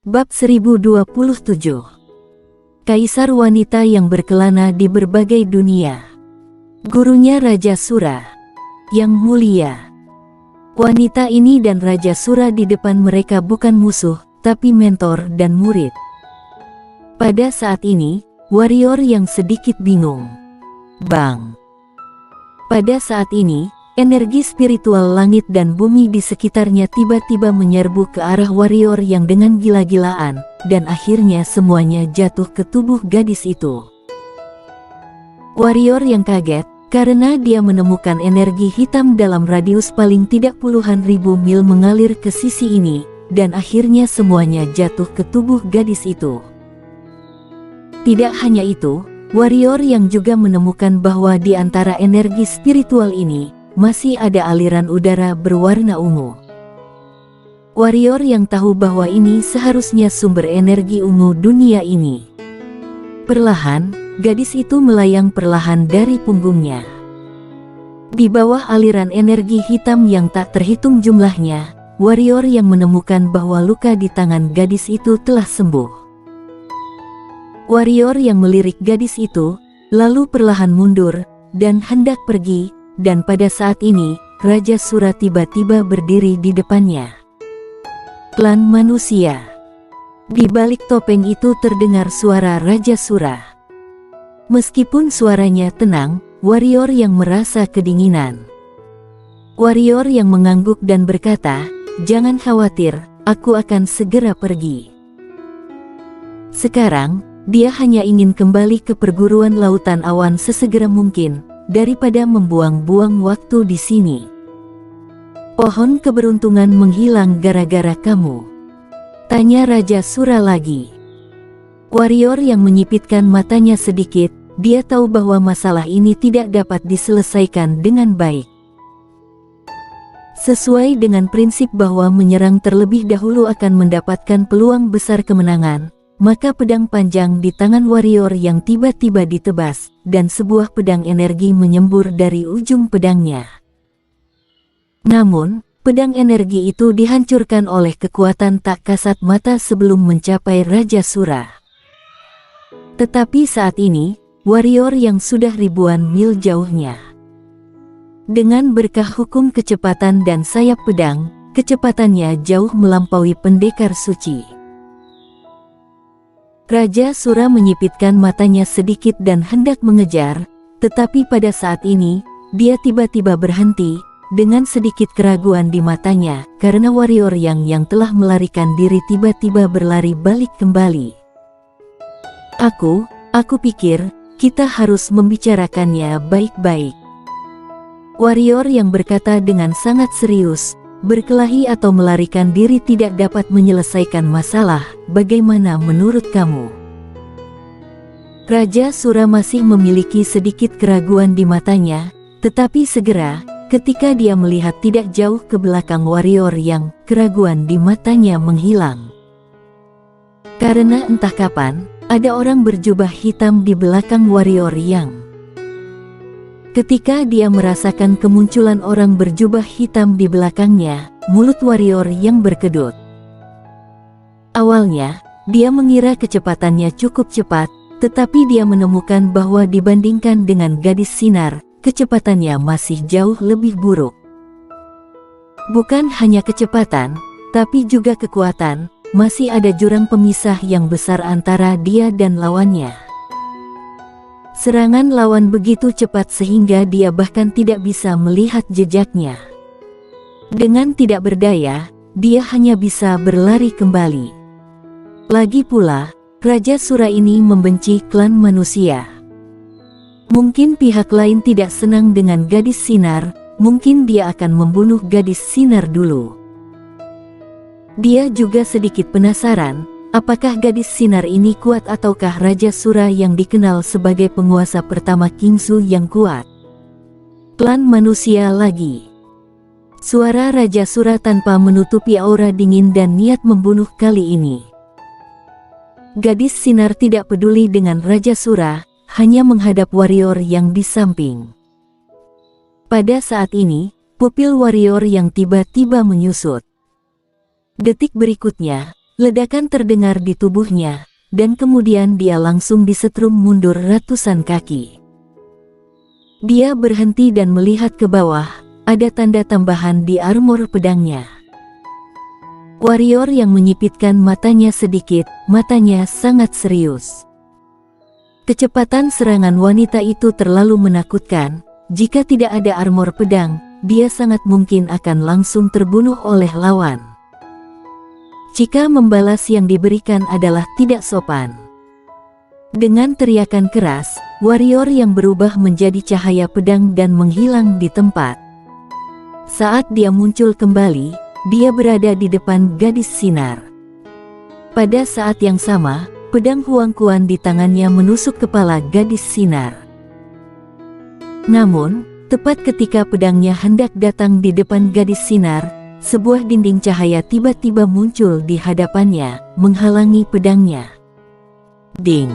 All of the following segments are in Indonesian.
Bab 1027. Kaisar wanita yang berkelana di berbagai dunia. Gurunya Raja Sura yang mulia. Wanita ini dan Raja Sura di depan mereka bukan musuh, tapi mentor dan murid. Pada saat ini, warrior yang sedikit bingung. Bang. Pada saat ini, energi spiritual langit dan bumi di sekitarnya tiba-tiba menyerbu ke arah warrior yang dengan gila-gilaan, dan akhirnya semuanya jatuh ke tubuh gadis itu. Warrior yang kaget, karena dia menemukan energi hitam dalam radius paling tidak puluhan ribu mil mengalir ke sisi ini, dan akhirnya semuanya jatuh ke tubuh gadis itu. Tidak hanya itu, warrior yang juga menemukan bahwa di antara energi spiritual ini, masih ada aliran udara berwarna ungu. Warrior yang tahu bahwa ini seharusnya sumber energi ungu dunia ini. Perlahan, gadis itu melayang perlahan dari punggungnya. Di bawah aliran energi hitam yang tak terhitung jumlahnya, warrior yang menemukan bahwa luka di tangan gadis itu telah sembuh. Warrior yang melirik gadis itu, lalu perlahan mundur, dan hendak pergi. Dan pada saat ini, Raja Sura tiba-tiba berdiri di depannya. Klan manusia. Di balik topeng itu terdengar suara Raja Sura. Meskipun suaranya tenang, warrior yang merasa kedinginan. Warrior yang mengangguk dan berkata, "Jangan khawatir, aku akan segera pergi." Sekarang, dia hanya ingin kembali ke perguruan lautan awan sesegera mungkin, daripada membuang-buang waktu di sini. Pohon keberuntungan menghilang gara-gara kamu? Tanya Raja Sura lagi. Warrior yang menyipitkan matanya sedikit, dia tahu bahwa masalah ini tidak dapat diselesaikan dengan baik. Sesuai dengan prinsip bahwa menyerang terlebih dahulu akan mendapatkan peluang besar kemenangan, maka pedang panjang di tangan warrior yang tiba-tiba ditebas, dan sebuah pedang energi menyembur dari ujung pedangnya. Namun, pedang energi itu dihancurkan oleh kekuatan tak kasat mata sebelum mencapai Raja Sura. Tetapi saat ini, warrior yang sudah ribuan mil jauhnya. Dengan berkah hukum kecepatan dan sayap pedang, kecepatannya jauh melampaui pendekar suci. Raja Sura menyipitkan matanya sedikit dan hendak mengejar, tetapi pada saat ini, dia tiba-tiba berhenti, dengan sedikit keraguan di matanya, karena warrior yang telah melarikan diri tiba-tiba berlari balik kembali. Aku pikir, kita harus membicarakannya baik-baik. Warrior yang berkata dengan sangat serius, berkelahi atau melarikan diri tidak dapat menyelesaikan masalah, bagaimana menurut kamu? Raja Sura masih memiliki sedikit keraguan di matanya, tetapi segera, ketika dia melihat tidak jauh ke belakang warrior yang keraguan di matanya menghilang. Karena entah kapan, ada orang berjubah hitam di belakang warrior yang. Ketika dia merasakan kemunculan orang berjubah hitam di belakangnya, mulut warrior yang berkedut. Awalnya, dia mengira kecepatannya cukup cepat, tetapi dia menemukan bahwa dibandingkan dengan gadis sinar, kecepatannya masih jauh lebih buruk. Bukan hanya kecepatan, tapi juga kekuatan, masih ada jurang pemisah yang besar antara dia dan lawannya. Serangan lawan begitu cepat sehingga dia bahkan tidak bisa melihat jejaknya. Dengan tidak berdaya, dia hanya bisa berlari kembali. Lagi pula, Raja Sura ini membenci klan manusia. Mungkin pihak lain tidak senang dengan gadis sinar, mungkin dia akan membunuh gadis sinar dulu. Dia juga sedikit penasaran, apakah gadis sinar ini kuat ataukah Raja Sura yang dikenal sebagai penguasa pertama Kingsu yang kuat? Klan manusia lagi. Suara Raja Sura tanpa menutupi aura dingin dan niat membunuh kali ini. Gadis sinar tidak peduli dengan Raja Sura, hanya menghadap warrior yang di samping. Pada saat ini, pupil warrior yang tiba-tiba menyusut. Detik berikutnya, ledakan terdengar di tubuhnya, dan kemudian dia langsung disetrum mundur ratusan kaki. Dia berhenti dan melihat ke bawah, ada tanda tambahan di armor pedangnya. Warrior yang menyipitkan matanya sedikit, matanya sangat serius. Kecepatan serangan wanita itu terlalu menakutkan. Jika tidak ada armor pedang, dia sangat mungkin akan langsung terbunuh oleh lawan. Jika membalas yang diberikan adalah tidak sopan. Dengan teriakan keras, warrior yang berubah menjadi cahaya pedang dan menghilang di tempat. Saat dia muncul kembali, dia berada di depan gadis sinar. Pada saat yang sama, pedang Huang Quan di tangannya menusuk kepala gadis sinar. Namun, tepat ketika pedangnya hendak datang di depan gadis sinar, sebuah dinding cahaya tiba-tiba muncul di hadapannya, menghalangi pedangnya. Ding!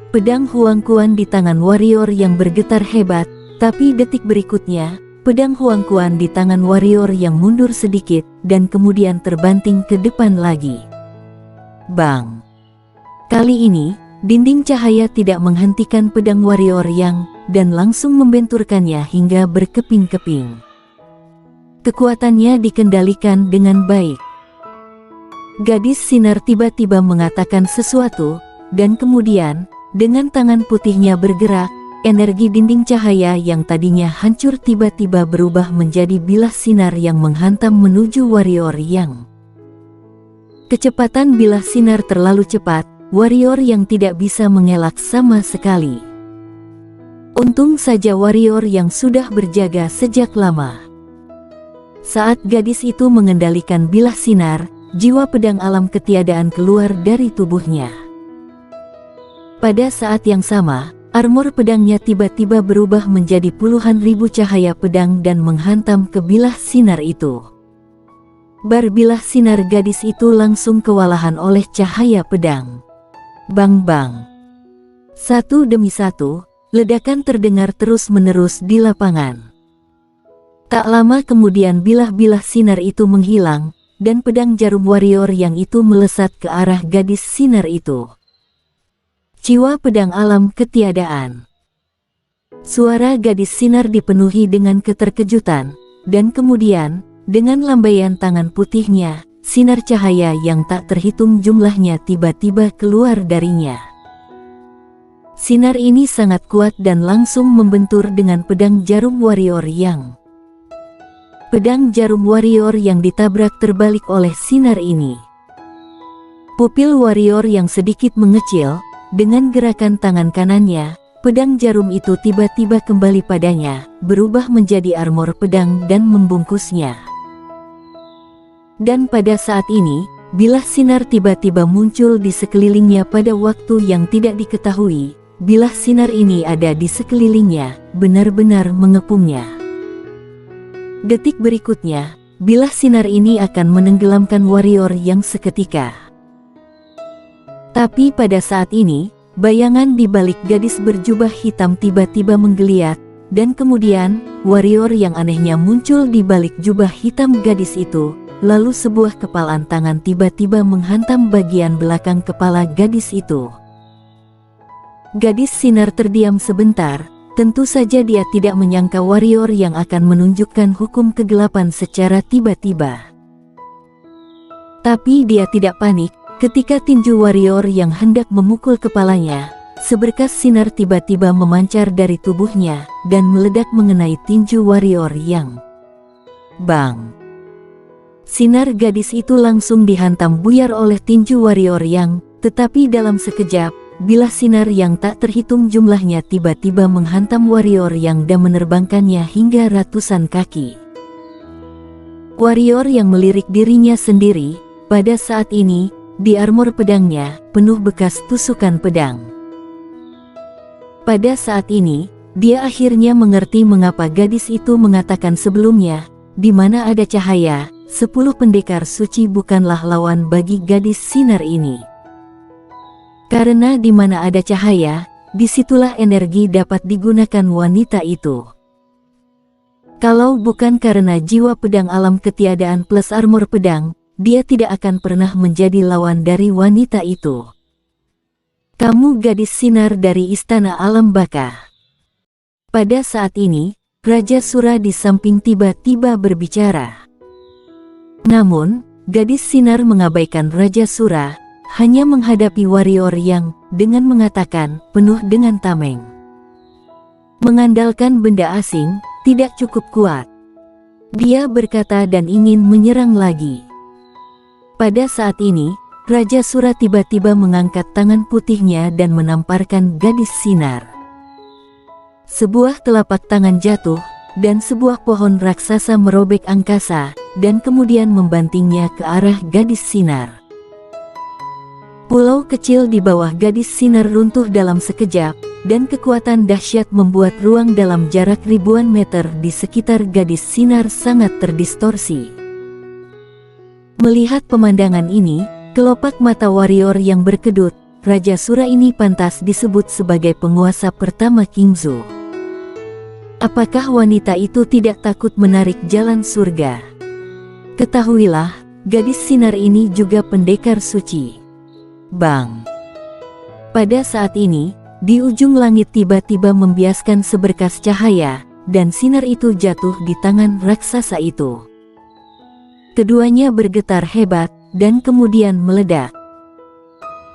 Pedang Huang Quan di tangan warrior yang bergetar hebat, tapi detik berikutnya, pedang Huang Quan di tangan warrior yang mundur sedikit, dan kemudian terbanting ke depan lagi. Bang! Kali ini, dinding cahaya tidak menghentikan pedang warrior yang, dan langsung membenturkannya hingga berkeping-keping. Kekuatannya dikendalikan dengan baik. Gadis sinar tiba-tiba mengatakan sesuatu, dan kemudian, dengan tangan putihnya bergerak, energi dinding cahaya yang tadinya hancur tiba-tiba berubah menjadi bilah sinar yang menghantam menuju warrior yang. Kecepatan bilah sinar terlalu cepat, warrior yang tidak bisa mengelak sama sekali. Untung saja warrior yang sudah berjaga sejak lama. Saat gadis itu mengendalikan bilah sinar, jiwa pedang alam ketiadaan keluar dari tubuhnya. Pada saat yang sama, armor pedangnya tiba-tiba berubah menjadi puluhan ribu cahaya pedang dan menghantam ke bilah sinar itu. Bar bilah sinar gadis itu langsung kewalahan oleh cahaya pedang. Bang-bang. Satu demi satu, ledakan terdengar terus-menerus di lapangan. Tak lama kemudian bilah-bilah sinar itu menghilang, dan pedang jarum warrior yang itu melesat ke arah gadis sinar itu. Jiwa pedang alam ketiadaan. Suara gadis sinar dipenuhi dengan keterkejutan, dan kemudian, dengan lambaian tangan putihnya, sinar cahaya yang tak terhitung jumlahnya tiba-tiba keluar darinya. Sinar ini sangat kuat dan langsung membentur dengan pedang jarum warrior yang. Pedang jarum warrior yang ditabrak terbalik oleh sinar ini. Pupil warrior yang sedikit mengecil, dengan gerakan tangan kanannya, pedang jarum itu tiba-tiba kembali padanya, berubah menjadi armor pedang dan membungkusnya. Dan pada saat ini, bilah sinar tiba-tiba muncul di sekelilingnya pada waktu yang tidak diketahui. Bilah sinar ini ada di sekelilingnya, benar-benar mengepungnya. Detik berikutnya, bilah sinar ini akan menenggelamkan warrior yang seketika. Tapi pada saat ini, bayangan di balik gadis berjubah hitam tiba-tiba menggeliat, dan kemudian, warrior yang anehnya muncul di balik jubah hitam gadis itu, lalu sebuah kepalan tangan tiba-tiba menghantam bagian belakang kepala gadis itu. Gadis sinar terdiam sebentar, tentu saja dia tidak menyangka warrior yang akan menunjukkan hukum kegelapan secara tiba-tiba. Tapi dia tidak panik. Ketika tinju warrior yang hendak memukul kepalanya, seberkas sinar tiba-tiba memancar dari tubuhnya, dan meledak mengenai tinju warrior yang. Bang! Sinar gadis itu langsung dihantam buyar oleh tinju warrior yang, tetapi dalam sekejap, bilah sinar yang tak terhitung jumlahnya tiba-tiba menghantam warrior yang dan menerbangkannya hingga ratusan kaki. Warrior yang melirik dirinya sendiri, pada saat ini, di armor pedangnya, penuh bekas tusukan pedang. Pada saat ini, dia akhirnya mengerti mengapa gadis itu mengatakan sebelumnya, di mana ada cahaya, 10 pendekar suci bukanlah lawan bagi gadis sinar ini. Karena di mana ada cahaya, disitulah energi dapat digunakan wanita itu. Kalau bukan karena jiwa pedang alam ketiadaan plus armor pedang, dia tidak akan pernah menjadi lawan dari wanita itu. Kamu gadis sinar dari Istana Alam Baka. Pada saat ini, Raja Sura di samping tiba-tiba berbicara. Namun, gadis sinar mengabaikan Raja Sura, hanya menghadapi warrior yang, dengan mengatakan, penuh dengan tameng. Mengandalkan benda asing, tidak cukup kuat. Dia berkata dan ingin menyerang lagi. Pada saat ini, Raja Sura tiba-tiba mengangkat tangan putihnya dan menamparkan gadis sinar. Sebuah telapak tangan jatuh, dan sebuah pohon raksasa merobek angkasa, dan kemudian membantingnya ke arah gadis sinar. Pulau kecil di bawah gadis sinar runtuh dalam sekejap, dan kekuatan dahsyat membuat ruang dalam jarak ribuan meter di sekitar gadis sinar sangat terdistorsi. Melihat pemandangan ini, kelopak mata warrior yang berkedut, Raja Sura ini pantas disebut sebagai penguasa pertama Kingzhou. Apakah wanita itu tidak takut menarik jalan surga? Ketahuilah, gadis sinar ini juga pendekar suci. Bang! Pada saat ini, di ujung langit tiba-tiba membiaskan seberkas cahaya, dan sinar itu jatuh di tangan raksasa itu. Keduanya bergetar hebat, dan kemudian meledak.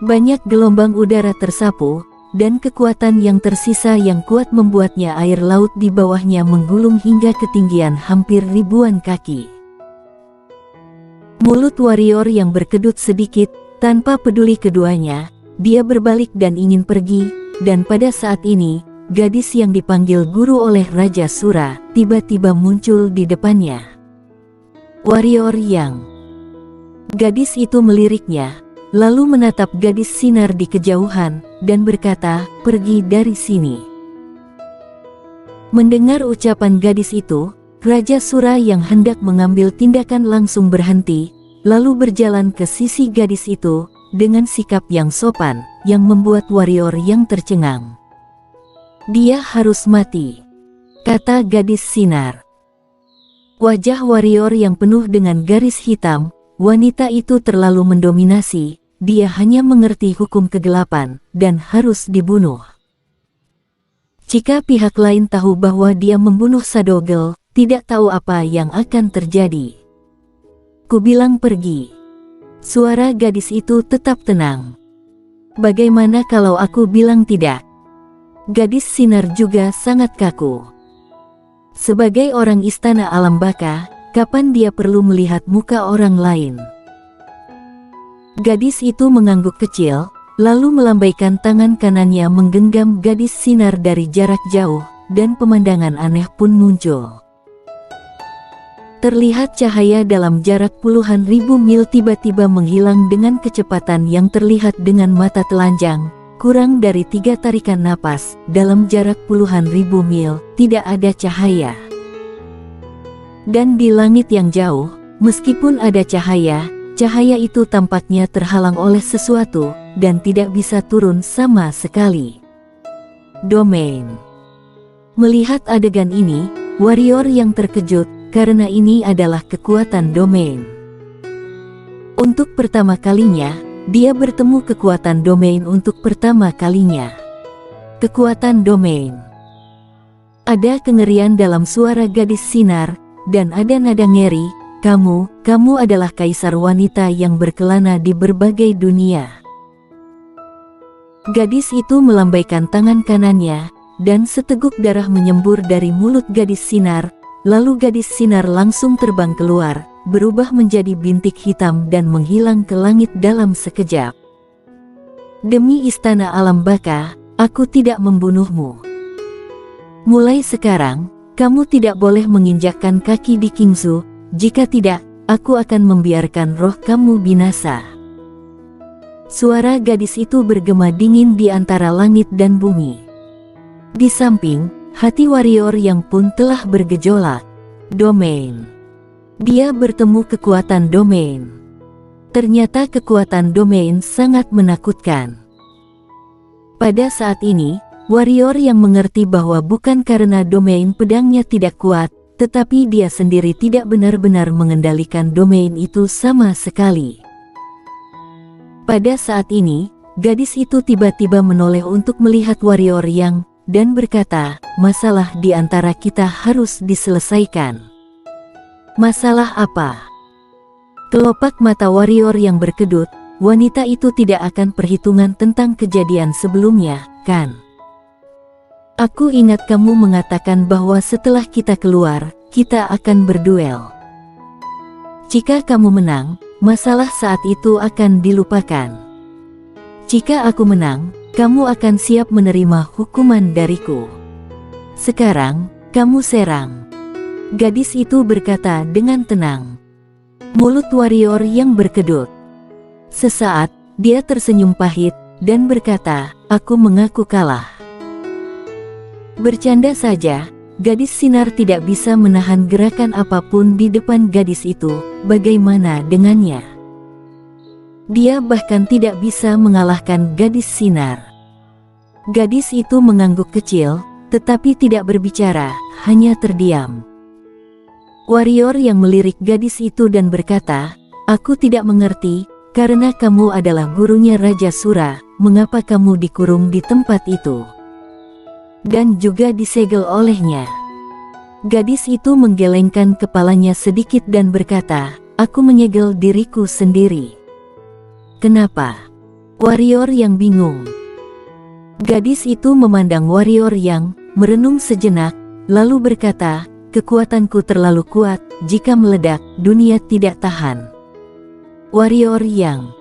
Banyak gelombang udara tersapu, dan kekuatan yang tersisa yang kuat membuatnya air laut di bawahnya menggulung hingga ketinggian hampir ribuan kaki. Mulut warrior yang berkedut sedikit, tanpa peduli keduanya, dia berbalik dan ingin pergi, dan pada saat ini, gadis yang dipanggil guru oleh Raja Sura, tiba-tiba muncul di depannya. Warrior yang gadis itu meliriknya, lalu menatap gadis sinar di kejauhan, dan berkata, "Pergi dari sini." Mendengar ucapan gadis itu, Raja Sura yang hendak mengambil tindakan langsung berhenti, lalu berjalan ke sisi gadis itu, dengan sikap yang sopan, yang membuat warrior yang tercengang. "Dia harus mati," kata gadis sinar. Wajah warrior yang penuh dengan garis hitam, wanita itu terlalu mendominasi, dia hanya mengerti hukum kegelapan, dan harus dibunuh. Jika pihak lain tahu bahwa dia membunuh Sadogel, tidak tahu apa yang akan terjadi. Kubilang pergi. Suara gadis itu tetap tenang. Bagaimana kalau aku bilang tidak? Gadis sinar juga sangat kaku. Sebagai orang Istana Alam Baka, kapan dia perlu melihat muka orang lain? Gadis itu mengangguk kecil, lalu melambaikan tangan kanannya menggenggam gadis sinar dari jarak jauh, dan pemandangan aneh pun muncul. Terlihat cahaya dalam jarak puluhan ribu mil tiba-tiba menghilang dengan kecepatan yang terlihat dengan mata telanjang, kurang dari 3 tarikan napas, dalam jarak puluhan ribu mil, tidak ada cahaya. Dan di langit yang jauh, meskipun ada cahaya, cahaya itu tampaknya terhalang oleh sesuatu, dan tidak bisa turun sama sekali. Domain. Melihat adegan ini, warrior yang terkejut, karena ini adalah kekuatan domain. Untuk pertama kalinya, dia bertemu kekuatan domain untuk pertama kalinya. Kekuatan domain. Ada kengerian dalam suara gadis sinar, dan ada nada ngeri. Kamu adalah kaisar wanita yang berkelana di berbagai dunia. Gadis itu melambaikan tangan kanannya, dan seteguk darah menyembur dari mulut gadis sinar, lalu gadis sinar langsung terbang keluar, berubah menjadi bintik hitam dan menghilang ke langit dalam sekejap. Demi Istana Alam Baka, aku tidak membunuhmu. Mulai sekarang, kamu tidak boleh menginjakkan kaki di Kingzhou, jika tidak, aku akan membiarkan roh kamu binasa. Suara gadis itu bergema dingin di antara langit dan bumi. Di samping, hati warrior yang pun telah bergejolak. Domain. Dia bertemu kekuatan domain. Ternyata kekuatan domain sangat menakutkan. Pada saat ini, warrior yang mengerti bahwa bukan karena domain pedangnya tidak kuat, tetapi dia sendiri tidak benar-benar mengendalikan domain itu sama sekali. Pada saat ini, gadis itu tiba-tiba menoleh untuk melihat warrior Yang, dan berkata, masalah di antara kita harus diselesaikan. Masalah apa? Kelopak mata warrior yang berkedut, wanita itu tidak akan perhitungan tentang kejadian sebelumnya, kan? Aku ingat kamu mengatakan bahwa setelah kita keluar, kita akan berduel. Jika kamu menang, masalah saat itu akan dilupakan. Jika aku menang, kamu akan siap menerima hukuman dariku. Sekarang, kamu serang. Gadis itu berkata dengan tenang. Mulut warrior yang berkedut. Sesaat, dia tersenyum pahit, dan berkata, aku mengaku kalah. Bercanda saja, gadis sinar tidak bisa menahan gerakan apapun di depan gadis itu, bagaimana dengannya? Dia bahkan tidak bisa mengalahkan gadis sinar. Gadis itu mengangguk kecil, tetapi tidak berbicara, hanya terdiam. Warrior yang melirik gadis itu dan berkata, aku tidak mengerti, karena kamu adalah gurunya Raja Sura, mengapa kamu dikurung di tempat itu? Dan juga disegel olehnya. Gadis itu menggelengkan kepalanya sedikit dan berkata, aku menyegel diriku sendiri. Kenapa? Warrior yang bingung. Gadis itu memandang warrior yang merenung sejenak, lalu berkata, kekuatanku terlalu kuat, jika meledak, dunia tidak tahan. Warrior yang.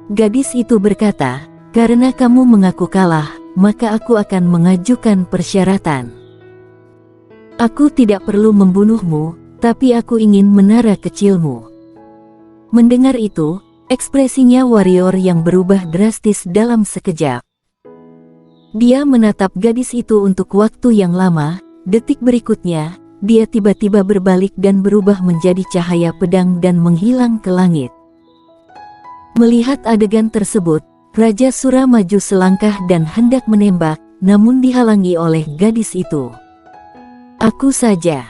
Gadis itu berkata, karena kamu mengaku kalah, maka aku akan mengajukan persyaratan. Aku tidak perlu membunuhmu, tapi aku ingin menara kecilmu. Mendengar itu, ekspresinya warrior yang berubah drastis dalam sekejap. Dia menatap gadis itu untuk waktu yang lama, detik berikutnya, dia tiba-tiba berbalik dan berubah menjadi cahaya pedang dan menghilang ke langit. Melihat adegan tersebut, Raja Sura maju selangkah dan hendak menembak, namun dihalangi oleh gadis itu. Aku saja.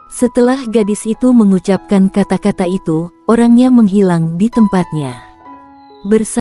Setelah gadis itu mengucapkan kata-kata itu, orangnya menghilang di tempatnya.